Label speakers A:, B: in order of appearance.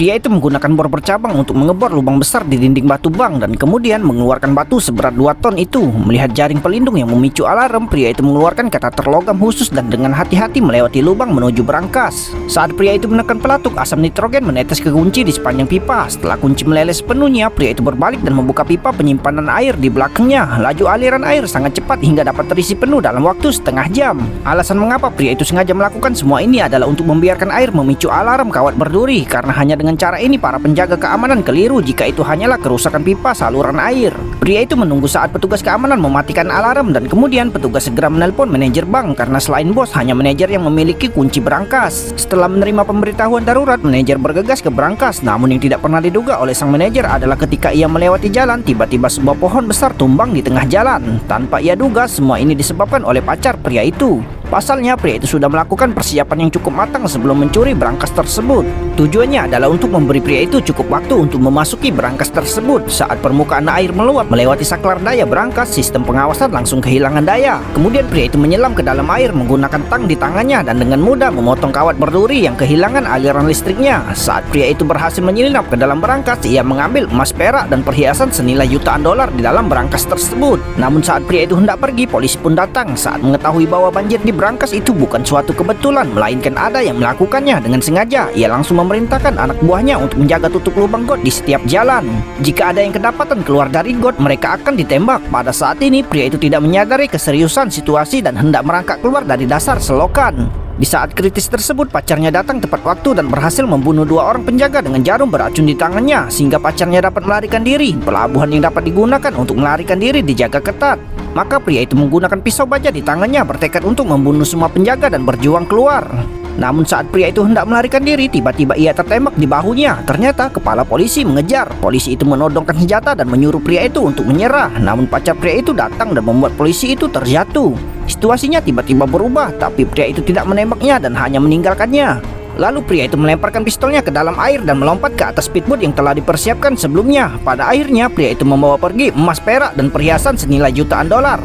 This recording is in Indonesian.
A: Pria itu menggunakan bor bercabang untuk mengebor lubang besar di dinding batu bank dan kemudian mengeluarkan batu seberat 2 ton itu. Melihat jaring pelindung yang memicu alarm, pria itu mengeluarkan kateter logam khusus dan dengan hati-hati melewati lubang menuju berangkas. Saat pria itu menekan pelatuk, asam nitrogen menetes ke kunci di sepanjang pipa. Setelah kunci meleleh sepenuhnya, pria itu berbalik dan membuka pipa penyimpanan air di belakangnya. Laju aliran air sangat cepat hingga dapat terisi penuh dalam waktu setengah jam. Alasan mengapa pria itu sengaja melakukan semua ini adalah untuk membiarkan air memicu alarm kawat berduri, karena hanya dengan cara ini para penjaga keamanan keliru jika itu hanyalah kerusakan pipa saluran air. Pria itu menunggu saat petugas keamanan mematikan alarm dan kemudian petugas segera menelpon manajer bank karena selain bos hanya manajer yang memiliki kunci berangkas. Setelah menerima pemberitahuan darurat, manajer bergegas ke berangkas. Namun yang tidak pernah diduga oleh sang manajer adalah ketika ia melewati jalan, tiba-tiba sebuah pohon besar tumbang di tengah jalan. Tanpa ia duga, semua ini disebabkan oleh pacar pria itu. Pasalnya, pria itu sudah melakukan persiapan yang cukup matang sebelum mencuri berangkas tersebut. Tujuannya adalah untuk memberi pria itu cukup waktu untuk memasuki berangkas tersebut. Saat permukaan air meluap melewati saklar daya berangkas, sistem pengawasan langsung kehilangan daya. Kemudian pria itu menyelam ke dalam air menggunakan tang di tangannya dan dengan mudah memotong kawat berduri yang kehilangan aliran listriknya. Saat pria itu berhasil menyelinap ke dalam berangkas, ia mengambil emas, perak, dan perhiasan senilai jutaan dolar di dalam berangkas tersebut. Namun saat pria itu hendak pergi, polisi pun datang. Saat mengetahui bahwa banjir di berangkas itu bukan suatu kebetulan, melainkan ada yang melakukannya dengan sengaja, ia langsung memerintahkan anak buahnya untuk menjaga tutup lubang got di setiap jalan. Jika ada yang kedapatan keluar dari got, mereka akan ditembak. Pada saat ini, pria itu tidak menyadari keseriusan situasi dan hendak merangkak keluar dari dasar selokan. Di saat kritis tersebut, pacarnya datang tepat waktu dan berhasil membunuh 2 orang penjaga dengan jarum beracun di tangannya, sehingga pacarnya dapat melarikan diri. Pelabuhan yang dapat digunakan untuk melarikan diri dijaga ketat. Maka pria itu menggunakan pisau baja di tangannya, bertekad untuk membunuh semua penjaga dan berjuang keluar. Namun saat pria itu hendak melarikan diri, tiba-tiba ia tertembak di bahunya. Ternyata kepala polisi mengejar. Polisi itu menodongkan senjata dan menyuruh pria itu untuk menyerah. Namun pacar pria itu datang dan membuat polisi itu terjatuh. Situasinya tiba-tiba berubah, tapi pria itu tidak menembaknya dan hanya meninggalkannya. Lalu pria itu melemparkan pistolnya ke dalam air dan melompat ke atas speedboat yang telah dipersiapkan sebelumnya. Pada akhirnya pria itu membawa pergi emas, perak, dan perhiasan senilai jutaan dolar.